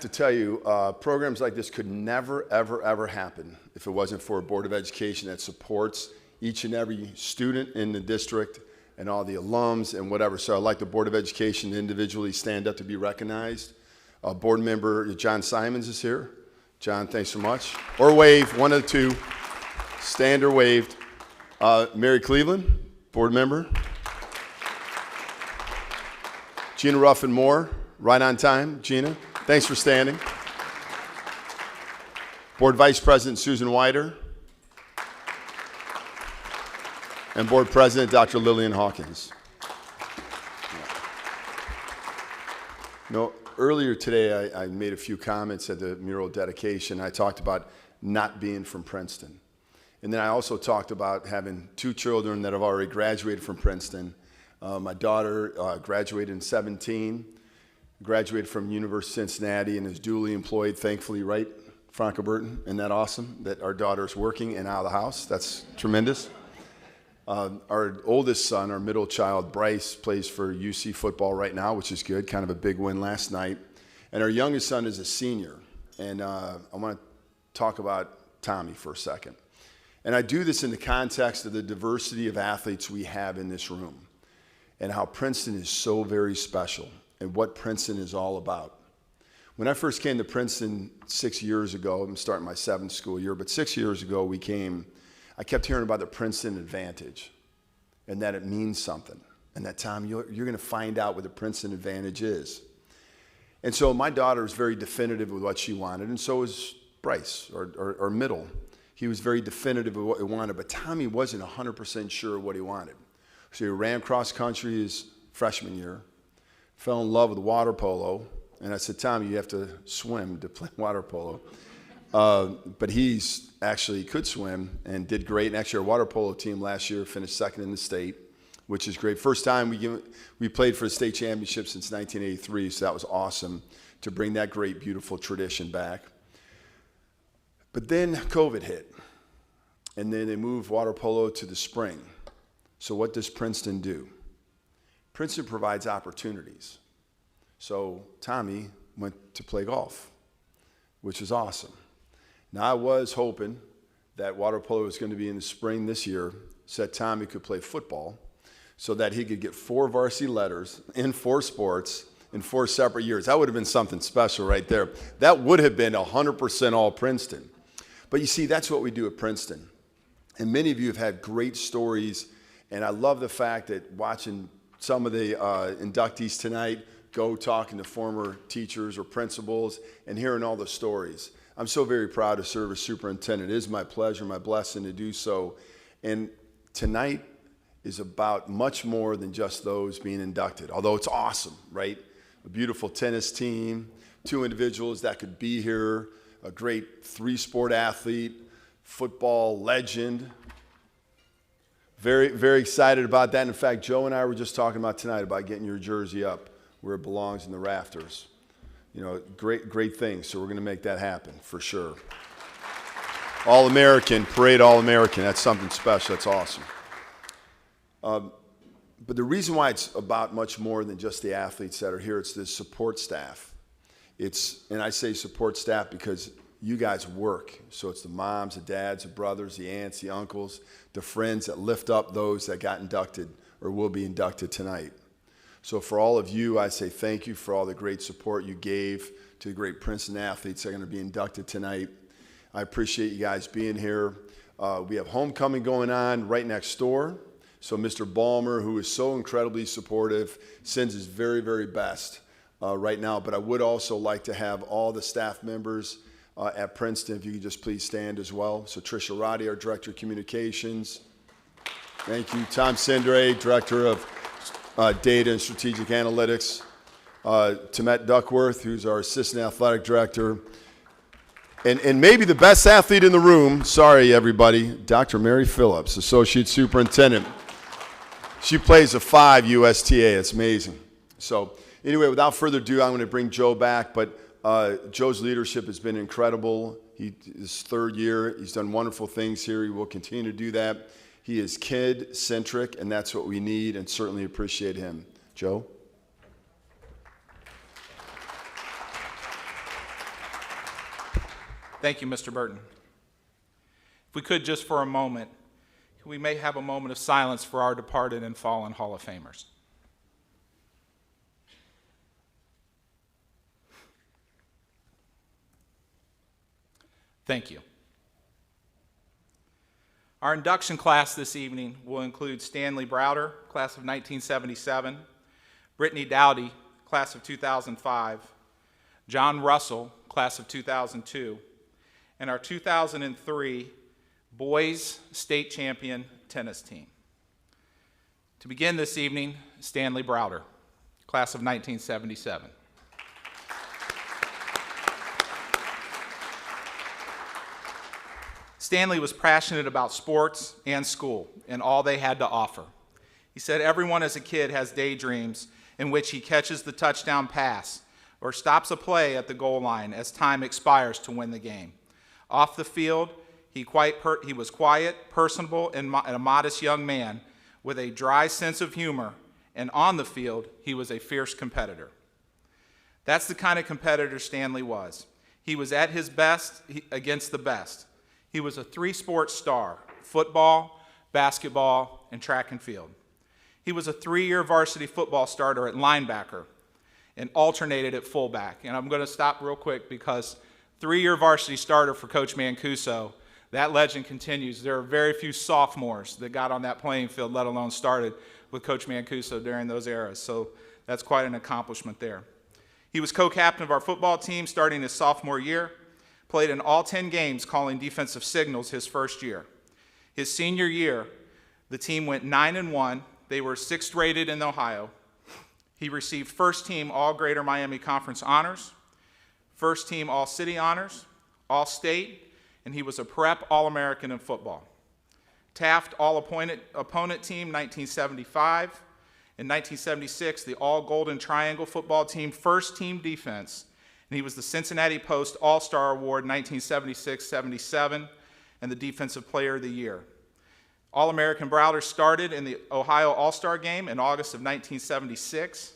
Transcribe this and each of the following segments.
to tell you, programs like this could never, ever, ever happen if it wasn't for a Board of Education that supports each and every student in the district and all the alums and whatever. So I'd like the Board of Education to individually stand up to be recognized. Board member John Simons is here. John, thanks so much. Or wave, one of the two. Stand or waved. Mary Cleveland, board member. Gina Ruffin-Moore, right on time. Gina, thanks for standing. Board Vice President Susan Wider. And Board President Dr. Lillian Hawkins. Earlier today, I made a few comments at the mural dedication. I talked about not being from Princeton. And then I also talked about having two children that have already graduated from Princeton. My daughter graduated in 17, graduated from University of Cincinnati and is duly employed, thankfully, right, Franca Burton? Isn't that awesome that our daughter's working and out of the house? That's tremendous. Our oldest son, our middle child, Bryce, plays for UC football right now, which is good, kind of a big win last night. And our youngest son is a senior. And I want to talk about Tommy for a second. And I do this in the context of the diversity of athletes we have in this room and how Princeton is so very special and what Princeton is all about. When I first came to Princeton 6 years ago, I'm starting my 7th school year, but 6 years ago I kept hearing about the Princeton advantage and that it means something. And that, Tom, you're going to find out what the Princeton advantage is. And so my daughter was very definitive with what she wanted, and so was Bryce, or middle. He was very definitive of what he wanted, but Tommy wasn't 100% sure what he wanted. So he ran cross country his freshman year, fell in love with water polo, and I said, Tommy, you have to swim to play water polo. But he's actually could swim and did great. And actually, our water polo team last year finished second in the state, which is great. First time we played for the state championship since 1983, so that was awesome to bring that great, beautiful tradition back. But then COVID hit, and then they moved water polo to the spring. So what does Princeton do? Princeton provides opportunities. So Tommy went to play golf, which is awesome. Now, I was hoping that water polo was going to be in the spring this year so that Tommy could play football so that he could get 4 varsity letters in 4 sports in 4 separate years. That would have been something special right there. That would have been 100% all Princeton. But you see, that's what we do at Princeton. And many of you have had great stories, and I love the fact that watching some of the inductees tonight go talking to former teachers or principals and hearing all the stories. I'm so very proud to serve as superintendent. It is my pleasure, my blessing to do so. And tonight is about much more than just those being inducted, although it's awesome, right? A beautiful tennis team, 2 individuals that could be here, a great 3-sport athlete, football legend. Very, very excited about that. In fact, Joe and I were just talking about tonight about getting your jersey up where it belongs in the rafters. You know, great things. So we're going to make that happen for sure. All-American, parade All-American. That's something special. That's awesome. But the reason why it's about much more than just the athletes that are here, it's the support staff. And I say support staff because you guys work. So it's the moms, the dads, the brothers, the aunts, the uncles, the friends that lift up those that got inducted or will be inducted tonight. So for all of you, I say thank you for all the great support you gave to the great Princeton athletes that are going to be inducted tonight. I appreciate you guys being here. We have homecoming going on right next door. So Mr. Ballmer, who is so incredibly supportive, sends his very, very best right now. But I would also like to have all the staff members at Princeton, if you could just please stand as well. So Tricia Roddy, our Director of Communications. Thank you. Tom Cindre, Director of Data and Strategic Analytics. Temet Duckworth, who's our Assistant Athletic Director. And maybe the best athlete in the room, sorry everybody, Dr. Mary Phillips, Associate Superintendent. She plays a 5 USTA. It's amazing. So anyway, without further ado, I'm going to bring Joe back. But Joe's leadership has been incredible. His 3rd year. He's done wonderful things here. He will continue to do that. He is kid-centric, and that's what we need, and certainly appreciate him. Joe? Thank you, Mr. Burton. If we could just for a moment, we may have a moment of silence for our departed and fallen Hall of Famers. Thank you. Our induction class this evening will include Stanley Browder, class of 1977, Brittany Dowdy, class of 2005, John Russell, class of 2002, and our 2003 boys state champion tennis team. To begin this evening, Stanley Browder, class of 1977. Stanley was passionate about sports and school and all they had to offer. He said everyone as a kid has daydreams in which he catches the touchdown pass or stops a play at the goal line as time expires to win the game. Off the field, he was quiet, personable, and a modest young man with a dry sense of humor, and on the field, he was a fierce competitor. That's the kind of competitor Stanley was. He was at his best against the best. He was a three-sport star: football, basketball, and track and field. He was a 3-year varsity football starter at linebacker and alternated at fullback. And I'm going to stop real quick because 3-year varsity starter for Coach Mancuso, that legend continues. There are very few sophomores that got on that playing field, let alone started with Coach Mancuso during those eras. So that's quite an accomplishment there. He was co-captain of our football team starting his sophomore year, played in all 10 games calling defensive signals his first year. His senior year, the team went 9-1. They were 6th rated in Ohio. He received first team All Greater Miami Conference honors, first team All City honors, All State, and he was a prep All-American in football. Taft All-Opponent Team 1975. In 1976, the All Golden Triangle football team first team defense, and he was the Cincinnati Post All-Star Award 1976-77 and the Defensive Player of the Year. All-American Browder started in the Ohio All-Star Game in August of 1976.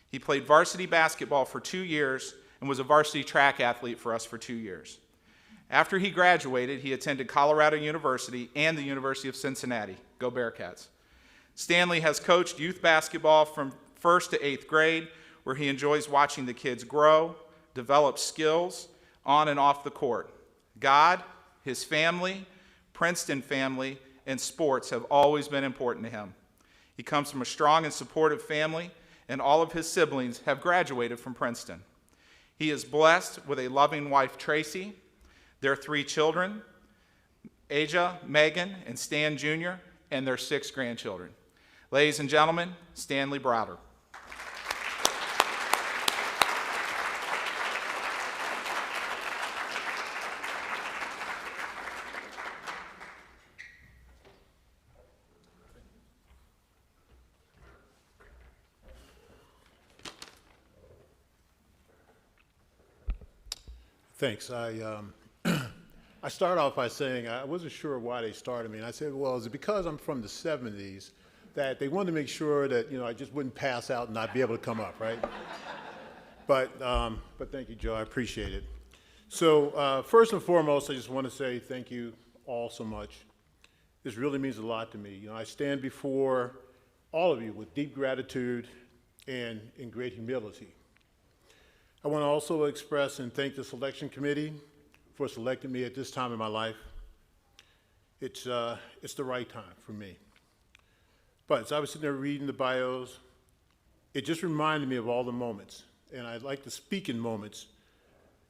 He played varsity basketball for 2 years and was a varsity track athlete for us for 2 years. After he graduated, he attended Colorado University and the University of Cincinnati. Go Bearcats. Stanley has coached youth basketball from 1st to 8th grade, where he enjoys watching the kids grow, develop skills on and off the court. God, his family, Princeton family, and sports have always been important to him. He comes from a strong and supportive family, and all of his siblings have graduated from Princeton. He is blessed with a loving wife, Tracy, their 3 children, Aja, Megan, and Stan Jr., and their 6 grandchildren. Ladies and gentlemen, Stanley Browder. Thanks. I start off by saying I wasn't sure why they started me, and I said, well, is it because I'm from the 70s that they wanted to make sure that, you know, I just wouldn't pass out and not be able to come up, right? But thank you, Joe. I appreciate it. So first and foremost, I just want to say thank you all so much. This really means a lot to me. You know, I stand before all of you with deep gratitude and in great humility. I want to also express and thank the selection committee for selecting me at this time in my life. It's the right time for me. But as I was sitting there reading the bios, it just reminded me of all the moments. And I like to speak in moments.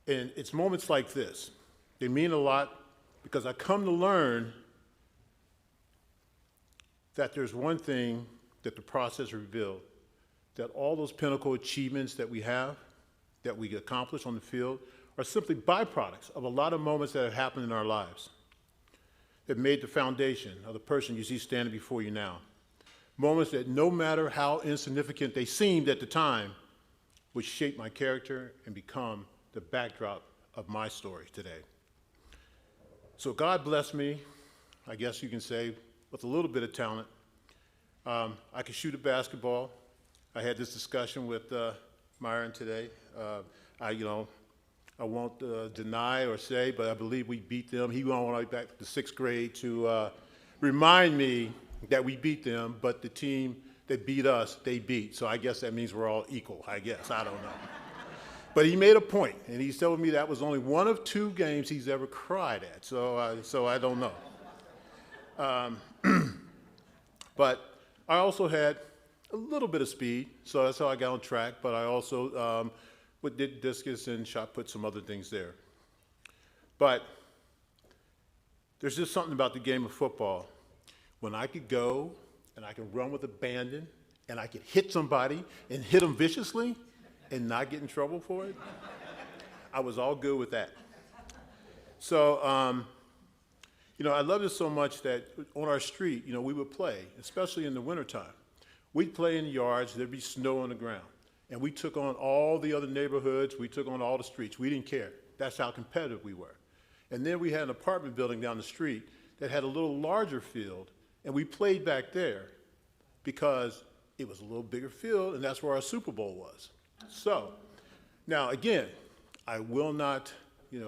And it's moments like this. They mean a lot because I come to learn that there's one thing that the process revealed, that all those pinnacle achievements that we have, that we accomplish on the field, are simply byproducts of a lot of moments that have happened in our lives that made the foundation of the person you see standing before you now. Moments that, no matter how insignificant they seemed at the time, would shape my character and become the backdrop of my story today. So God bless me, I guess you can say, with a little bit of talent. I can shoot a basketball. I had this discussion with Myron today. I won't deny or say, but I believe we beat them. He went all the way back to 6th grade to remind me that we beat them, but the team that beat us, they beat. So I guess that means we're all equal, I guess. I don't know. But he made a point, and he told me that was only one of 2 games he's ever cried at. So I don't know. But I also had a little bit of speed, so that's how I got on track. But I also did discus and shot put, some other things there. But there's just something about the game of football. When I could go and I can run with abandon and I could hit somebody and hit them viciously and not get in trouble for it, I was all good with that. So, I love this so much that on our street, we would play, especially in the wintertime. We'd play in the yards, there'd be snow on the ground. And we took on all the other neighborhoods, we took on all the streets. We didn't care. That's how competitive we were. And then we had an apartment building down the street that had a little larger field, and we played back there because it was a little bigger field, and that's where our Super Bowl was. So, now again, I will not,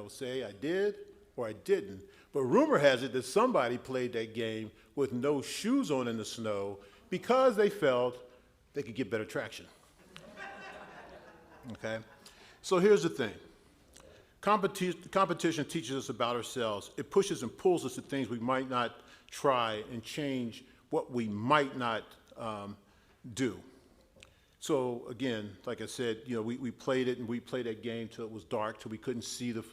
say I did or I didn't, but rumor has it that somebody played that game with no shoes on in the snow because they felt they could get better traction. Okay? So here's the thing. Competition teaches us about ourselves. It pushes and pulls us to things we might not try and change what we might not do. So again, like I said, we played it, and we played that game till it was dark, till we couldn't see the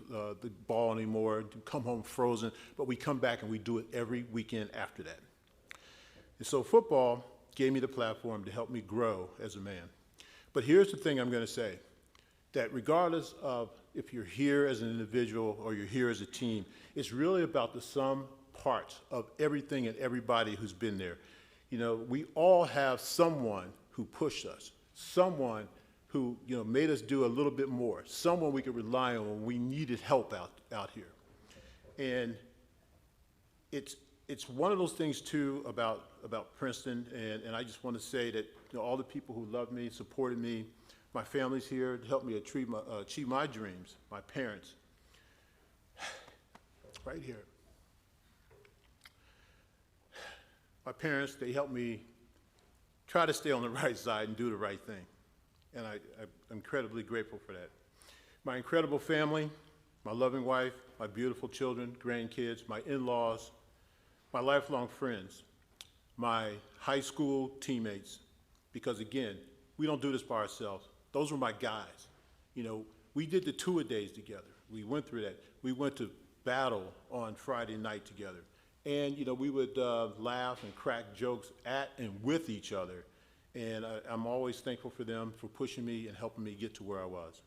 ball anymore, come home frozen, but we come back and we do it every weekend after that. And so football gave me the platform to help me grow as a man. But here's the thing I'm going to say, that regardless of if you're here as an individual or you're here as a team, it's really about the sum parts of everything and everybody who's been there. We all have someone who pushed us, someone who made us do a little bit more, someone we could rely on when we needed help out here. And it's one of those things too about Princeton, and I just want to say that all the people who loved me, supported me, my family's here to help me achieve my dreams, my parents, right here. My parents, they helped me try to stay on the right side and do the right thing. And I'm incredibly grateful for that. My incredible family, my loving wife, my beautiful children, grandkids, my in-laws, my lifelong friends, my high school teammates, because again, we don't do this by ourselves. Those were my guys. We did the two-a-days together. We went through that. We went to battle on Friday night together. And, we would laugh and crack jokes at and with each other. And I'm always thankful for them for pushing me and helping me get to where I was.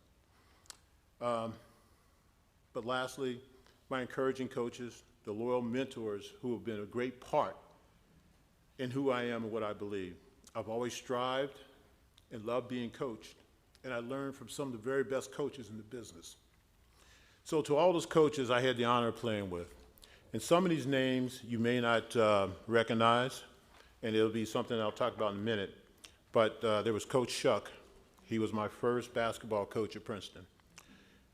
But lastly, my encouraging coaches, the loyal mentors who have been a great part in who I am and what I believe. I've always strived and loved being coached, and I learned from some of the very best coaches in the business. So to all those coaches I had the honor of playing with, and some of these names you may not recognize, and it'll be something I'll talk about in a minute, but there was Coach Shuck. He was my first basketball coach at Princeton.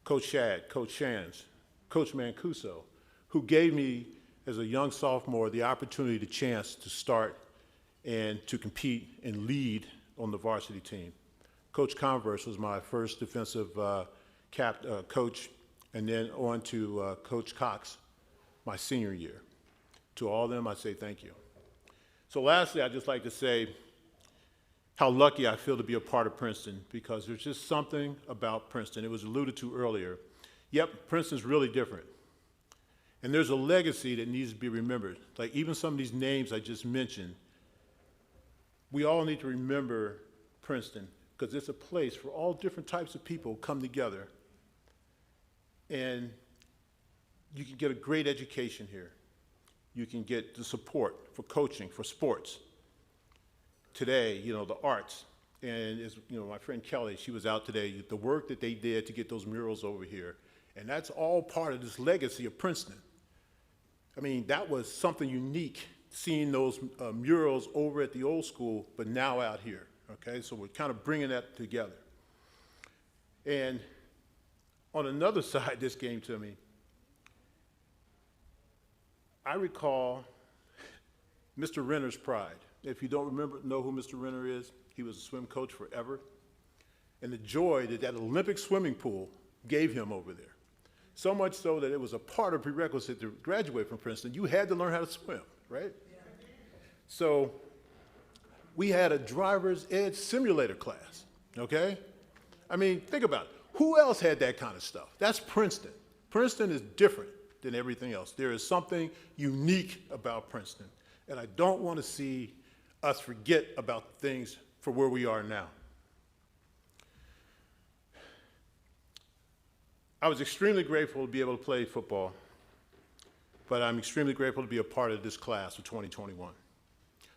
Coach Shad, Coach Shands, Coach Mancuso, who gave me, as a young sophomore, the opportunity, the chance to start and to compete and lead on the varsity team. Coach Converse was my first defensive coach, and then on to Coach Cox, my senior year. To all of them, I say thank you. So lastly, I'd just like to say how lucky I feel to be a part of Princeton, because there's just something about Princeton. It was alluded to earlier. Yep, Princeton's really different. And there's a legacy that needs to be remembered. Like even some of these names I just mentioned, we all need to remember Princeton, because it's a place for all different types of people come together. And you can get a great education here. You can get the support for coaching, for sports. Today, the arts, and as my friend Kelly, she was out today, the work that they did to get those murals over here, and that's all part of this legacy of Princeton. I mean, that was something unique, seeing those murals over at the old school, but now out here, okay? So we're kind of bringing that together. And On another side, this came to me. I recall Mr. Renner's pride. If you don't know who Mr. Renner is, he was a swim coach forever. And the joy that that Olympic swimming pool gave him over there. So much so that it was a part of prerequisite to graduate from Princeton. You had to learn how to swim, right? So we had a driver's ed simulator class, okay? I mean, think about it. Who else had that kind of stuff? That's Princeton. Princeton is different than everything else. There is something unique about Princeton, and I don't want to see us forget about things for where we are now. I was extremely grateful to be able to play football, but I'm extremely grateful to be a part of this class of 2021.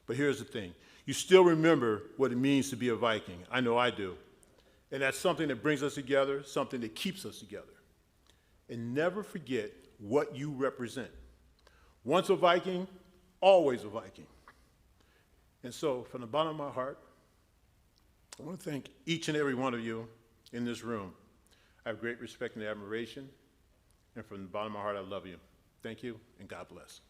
But here's the thing. You still remember what it means to be a Viking. I know I do. And that's something that brings us together, something that keeps us together. And never forget what you represent. Once a Viking, always a Viking. And so, from the bottom of my heart, I want to thank each and every one of you in this room. I have great respect and admiration, and from the bottom of my heart, I love you. Thank you, and God bless.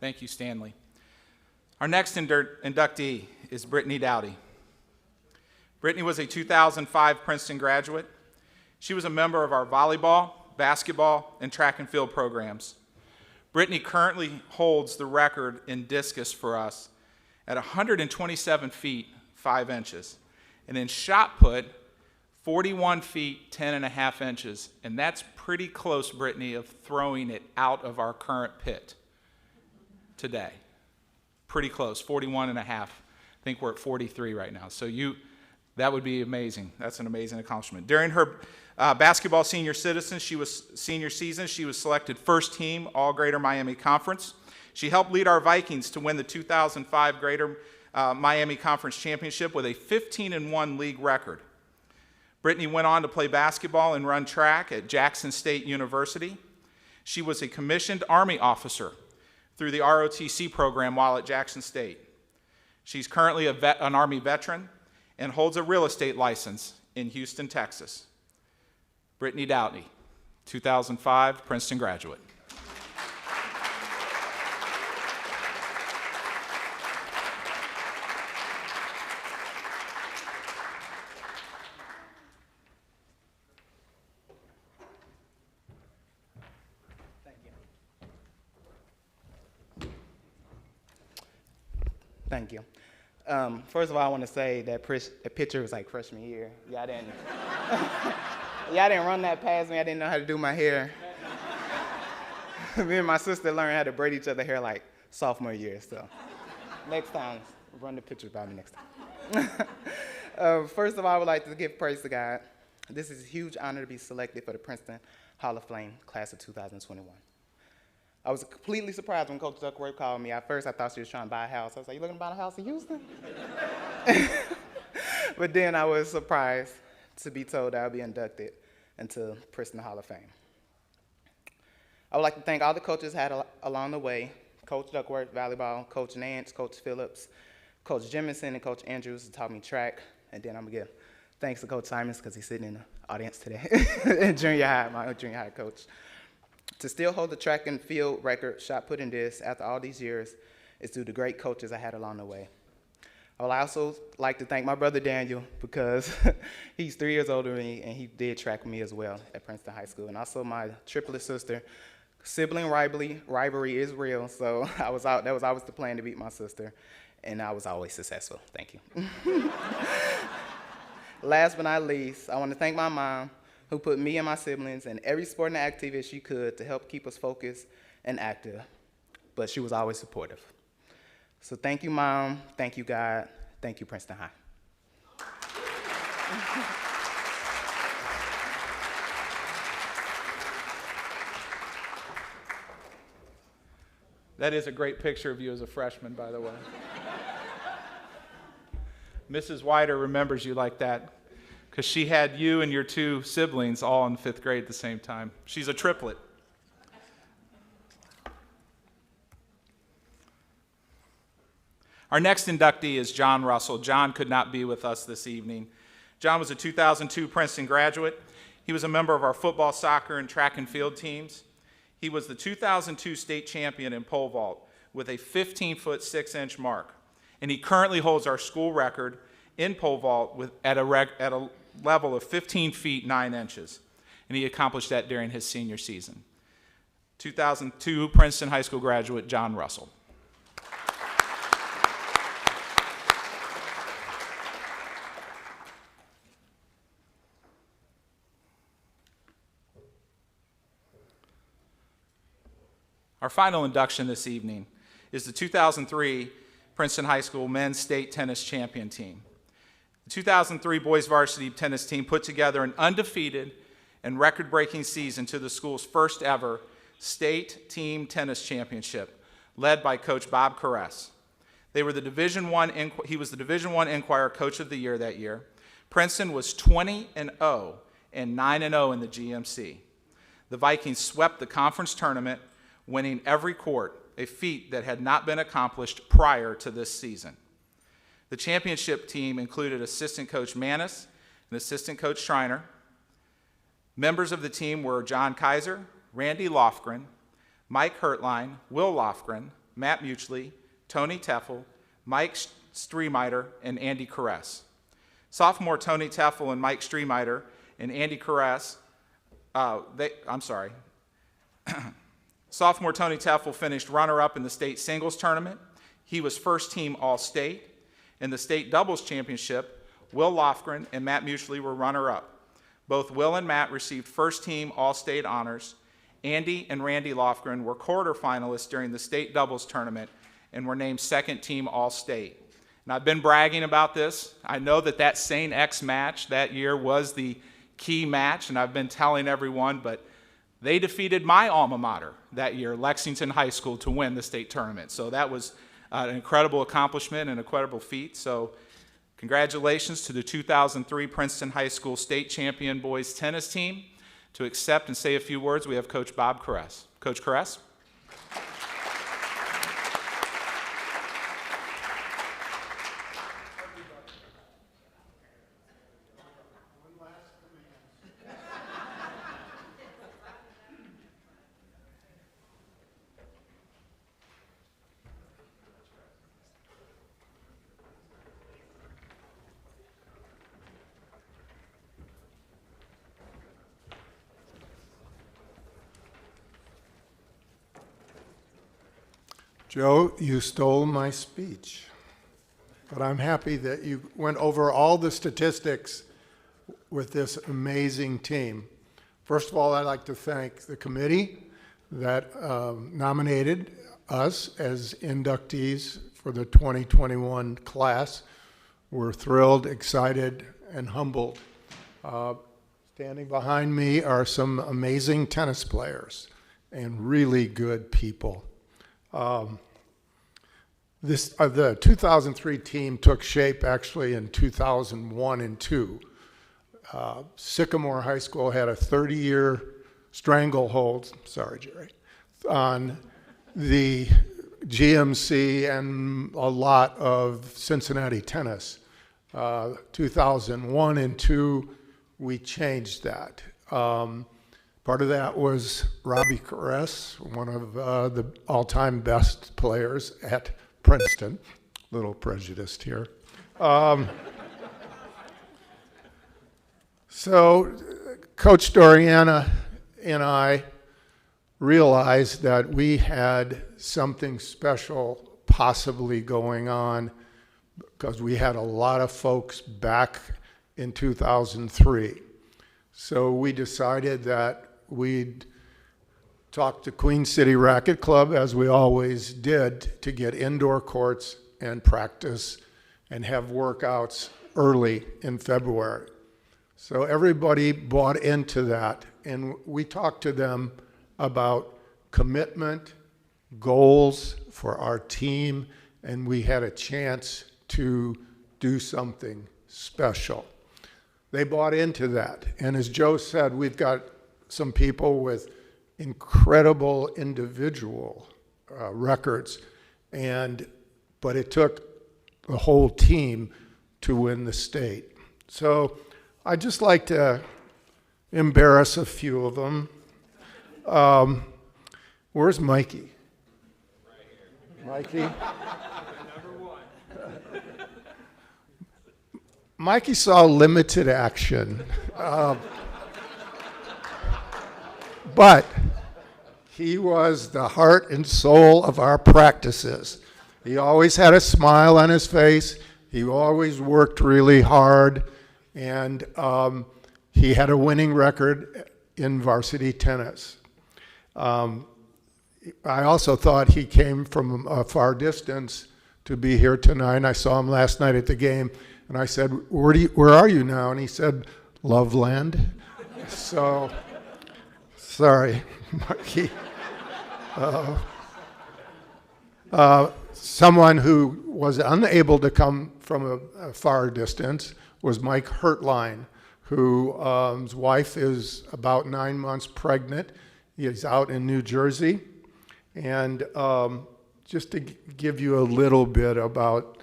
Thank you, Stanley. Our next inductee is Brittany Dowdy. Brittany was a 2005 Princeton graduate. She was a member of our volleyball, basketball, and track and field programs. Brittany currently holds the record in discus for us at 127 feet, 5 inches. And in shot put, 41 feet, 10 and a half inches. And that's pretty close, Brittany, of throwing it out of our current pit today. Pretty close, 41 and a half. I think we're at 43 right now. So that would be amazing. That's an amazing accomplishment. During her basketball senior season, she was selected first team All Greater Miami Conference. She helped lead our Vikings to win the 2005 Greater Miami Conference Championship with a 15-1 league record. Brittany went on to play basketball and run track at Jackson State University. She was a commissioned Army officer through the ROTC program while at Jackson State. She's currently an Army veteran and holds a real estate license in Houston, Texas. Brittany Dowdy, 2005 Princeton graduate. Thank you. First of all, I want to say that picture was like freshman year. Y'all didn't run that past me. I didn't know how to do my hair. Me and my sister learned how to braid each other's hair like sophomore year. So next time, run the picture by me next time. First of all, I would like to give praise to God. This is a huge honor to be selected for the Princeton Hall of Fame class of 2021. I was completely surprised when Coach Duckworth called me. At first, I thought she was trying to buy a house. I was like, you looking to buy a house in Houston? But then I was surprised to be told that I'll be inducted into Princeton Hall of Fame. I would like to thank all the coaches had along the way, Coach Duckworth, volleyball, Coach Nance, Coach Phillips, Coach Jemison, and Coach Andrews who taught me track. And then I'm going to give thanks to Coach Simons because he's sitting in the audience today, in junior high, my junior high coach. To still hold the track and field record shot put in this after all these years is due to great coaches I had along the way. I would also like to thank my brother Daniel because he's 3 years older than me and he did track with me as well at Princeton High School. And also my triplet sister. Sibling rivalry is real, so that was always the plan to beat my sister, and I was always successful. Thank you. Last but not least, I want to thank my mom, who put me and my siblings in every sporting activity she could to help keep us focused and active, but she was always supportive. So thank you, Mom. Thank you, God. Thank you, Princeton High. That is a great picture of you as a freshman, by the way. Mrs. Wider remembers you like that because she had you and your two siblings all in 5th grade at the same time. She's a triplet. Our next inductee is John Russell. John could not be with us this evening. John was a 2002 Princeton graduate. He was a member of our football, soccer, and track and field teams. He was the 2002 state champion in pole vault with a 15-foot 6-inch mark. And he currently holds our school record in pole vault at a level of 15 feet 9 inches. And he accomplished that during his senior season. 2002 Princeton High School graduate, John Russell. Our final induction this evening is the 2003 Princeton High School men's state tennis champion team. The 2003 boys varsity tennis team put together an undefeated and record-breaking season to the school's first ever state team tennis championship, led by Coach Bob Korres. He was the Division I Enquirer Coach of the Year that year. Princeton was 20-0 and 9-0 in the GMC. The Vikings swept the conference tournament, winning every court, a feat that had not been accomplished prior to this season. The championship team included assistant coach Manis and assistant coach Schreiner. Members of the team were John Kaiser, Randy Lofgren, Mike Hurtline, Will Lofgren, Matt Muchley, Tony Toefl, Mike Streemeiter, and Andy Korres. Sophomore Tony Toefl and Mike Streemeiter and Andy Korres, Sophomore Tony Toefl finished runner-up in the state singles tournament. He was first team All-State. In the state doubles championship, Will Lofgren and Matt Muchley were runner-up. Both Will and Matt received first team All-State honors. Andy and Randy Lofgren were quarterfinalists during the state doubles tournament and were named second team All-State. And I've been bragging about this. I know that St. X match that year was the key match, and I've been telling everyone, but they defeated my alma mater that year, Lexington High School, to win the state tournament. So that was an incredible accomplishment and an incredible feat. So congratulations to the 2003 Princeton High School state champion boys tennis team. To accept and say a few words, we have Coach Bob Korres. Coach Korres. Joe, you stole my speech, but I'm happy that you went over all the statistics with this amazing team. First of all, I'd like to thank the committee that nominated us as inductees for the 2021 class. We're thrilled, excited, and humbled. Standing behind me are some amazing tennis players and really good people. The 2003 team took shape actually in 2001 and 2. Sycamore High School had a 30-year stranglehold, sorry Jerry, on the GMC and a lot of Cincinnati tennis. 2001 and 2, we changed that. Part of that was Robbie Korres, one of the all-time best players at Princeton. Little prejudiced here. So Coach Doriana and I realized that we had something special possibly going on because we had a lot of folks back in 2003. So we decided that we'd talk to Queen City Racquet Club, as we always did, to get indoor courts and practice and have workouts early in February. So everybody bought into that, and we talked to them about commitment, goals for our team, and we had a chance to do something special. They bought into that. And as Joe said, we've got some people with incredible individual records, but it took the whole team to win the state. So I'd just like to embarrass a few of them. Where's Mikey? Right here. Mikey? Number one. Mikey saw limited action. But he was the heart and soul of our practices. He always had a smile on his face. He always worked really hard. And he had a winning record in varsity tennis. I also thought he came from a far distance to be here tonight. I saw him last night at the game, and I said, where are you now? And he said, Loveland. So, sorry, Marky. Someone who was unable to come from a far distance was Mike Hurtline, whose wife is about 9 months pregnant. He's out in New Jersey. And just to give you a little bit about,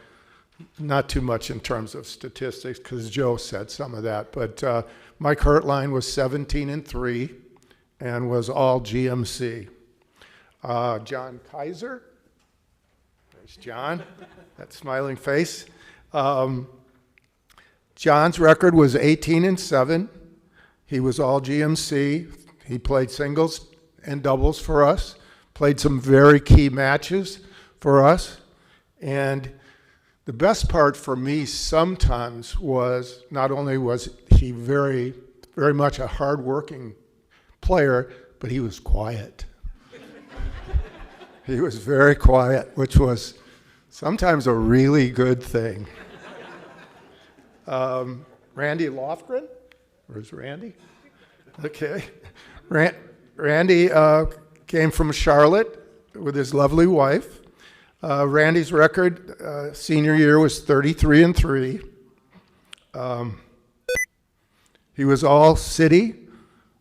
not too much in terms of statistics, because Joe said some of that, but Mike Hurtline was 17-3 and was all GMC. John Kaiser, there's John, that smiling face. John's record was 18-7. He was all GMC. He played singles and doubles for us, played some very key matches for us. And the best part for me sometimes was not only was he very, very much a hard-working player, but he was quiet. He was very quiet, which was sometimes a really good thing. Randy Lofgren? Where's Randy? Okay. Randy came from Charlotte with his lovely wife. Randy's record senior year was 33-3. He was all city,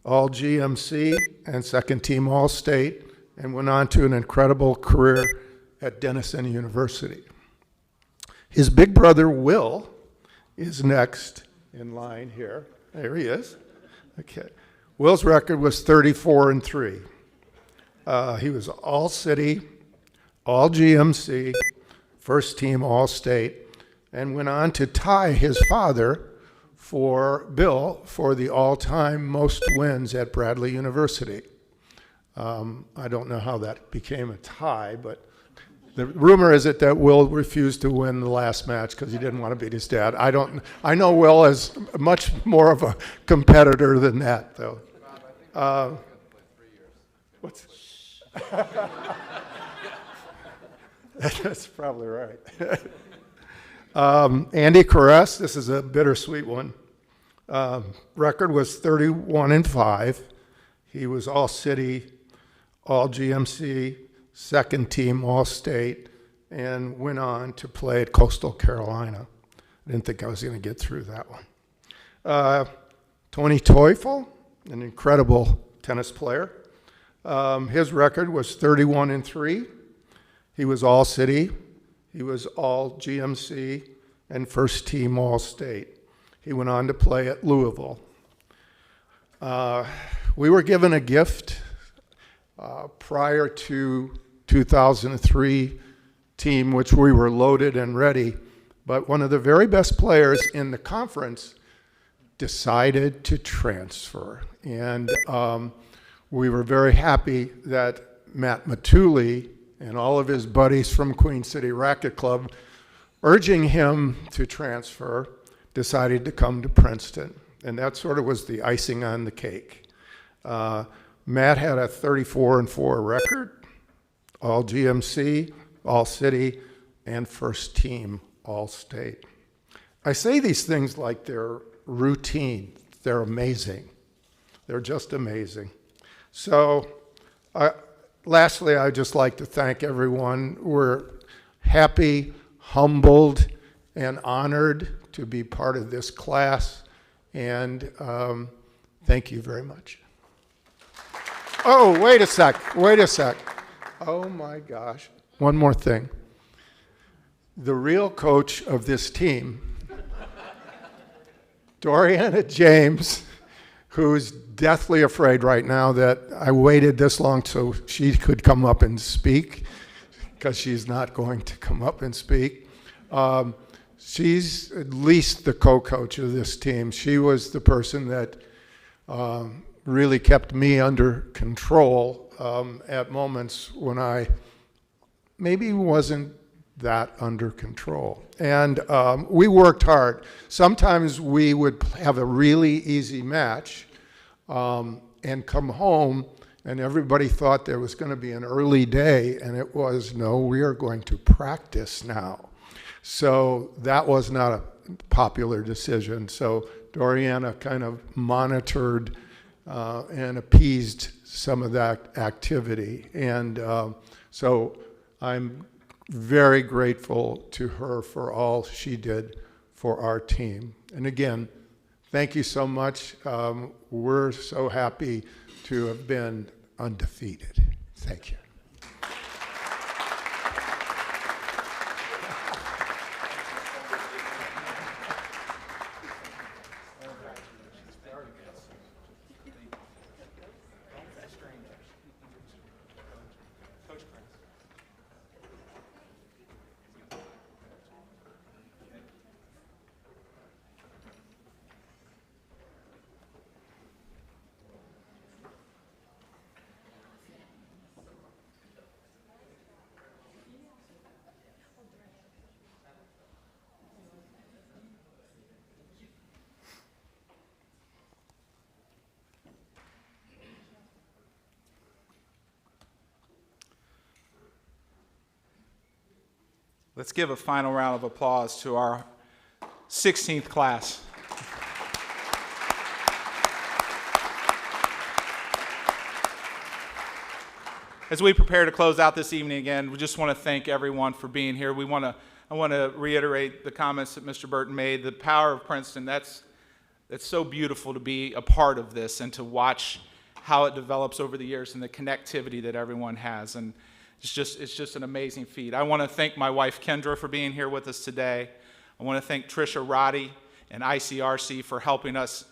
all GMC, and second team all state, and went on to an incredible career at Denison University. His big brother, Will, is next in line here. There he is. Okay. Will's record was 34-3. He was all city, all GMC, first team all state, and went on to tie his father Bill for the all-time most wins at Bradley University. I don't know how that became a tie, but the rumor is that Will refused to win the last match because he didn't want to beat his dad. I know Will as much more of a competitor than that, though. What's? That's probably right. Andy Korres, this is a bittersweet one. Record was 31-5. He was all city, all GMC, second team all state, and went on to play at Coastal Carolina. I didn't think I was going to get through that one. Tony Toefl, an incredible tennis player. His record was 31-3. He was all city. He was all GMC and first team all state. He went on to play at Louisville. We were given a gift prior to 2003 team, which we were loaded and ready, but one of the very best players in the conference decided to transfer. And we were very happy that Matt Matuli and all of his buddies from Queen City Racquet Club, urging him to transfer, decided to come to Princeton. And that sort of was the icing on the cake. Matt had a 34-4 record, all GMC, all city, and first team, all state. I say these things like they're routine. They're amazing. They're just amazing. So, lastly, I'd just like to thank everyone. We're happy, humbled, and honored to be part of this class, and thank you very much. Oh, wait a sec. Oh my gosh. One more thing. The real coach of this team, Doriana James, who's deathly afraid right now that I waited this long so she could come up and speak, because she's not going to come up and speak. She's at least the co-coach of this team. She was the person that really kept me under control at moments when I maybe wasn't that under control. And we worked hard. Sometimes we would have a really easy match and come home and everybody thought there was going to be an early day, and it was, no, we are going to practice now. So that was not a popular decision. So Doriana kind of monitored and appeased some of that activity. And so I'm very grateful to her for all she did for our team. And again, thank you so much. We're so happy to have been undefeated. Thank you. Let's give a final round of applause to our 16th class. As we prepare to close out this evening again, we just want to thank everyone for being here. I want to reiterate the comments that Mr. Burton made. The power of Princeton, that's so beautiful to be a part of this and to watch how it develops over the years and the connectivity that everyone has. And it's just an amazing feat. I want to thank my wife, Kendra, for being here with us today. I want to thank Tricia Roddy and ICRC for helping us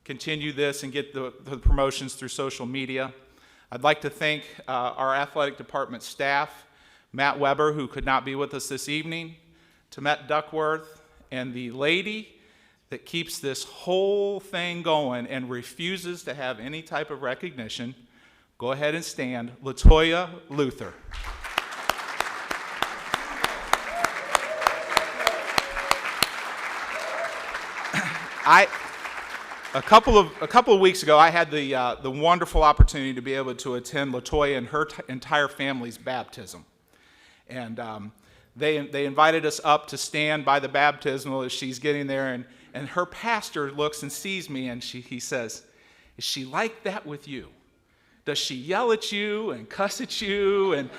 continue this and get the promotions through social media. I'd like to thank our athletic department staff, Matt Weber, who could not be with us this evening, Temet Duckworth, and the lady that keeps this whole thing going and refuses to have any type of recognition. Go ahead and stand. LaToya Luther. A couple of weeks ago, I had the wonderful opportunity to be able to attend LaToya and her entire family's baptism, and they invited us up to stand by the baptismal as she's getting there, and her pastor looks and sees me, and he says, "Is she like that with you? Does she yell at you and cuss at you and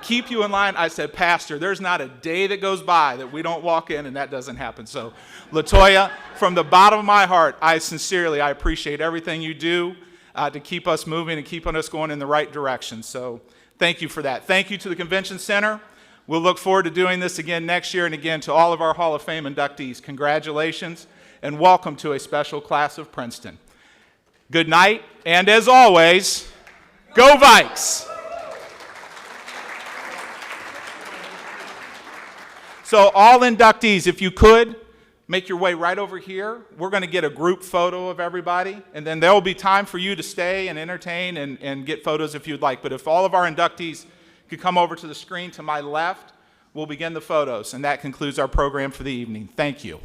keep you in line?" I said, "Pastor, there's not a day that goes by that we don't walk in and that doesn't happen." So, LaToya, from the bottom of my heart, I appreciate everything you do to keep us moving and keeping us going in the right direction. So thank you for that. Thank you to the Convention Center. We'll look forward to doing this again next year. And again, to all of our Hall of Fame inductees, congratulations and welcome to a special class of Princeton. Good night, and as always, go Vikes! So all inductees, if you could, make your way right over here. We're going to get a group photo of everybody, and then there will be time for you to stay and entertain and get photos if you'd like. But if all of our inductees could come over to the screen to my left, we'll begin the photos, and that concludes our program for the evening. Thank you.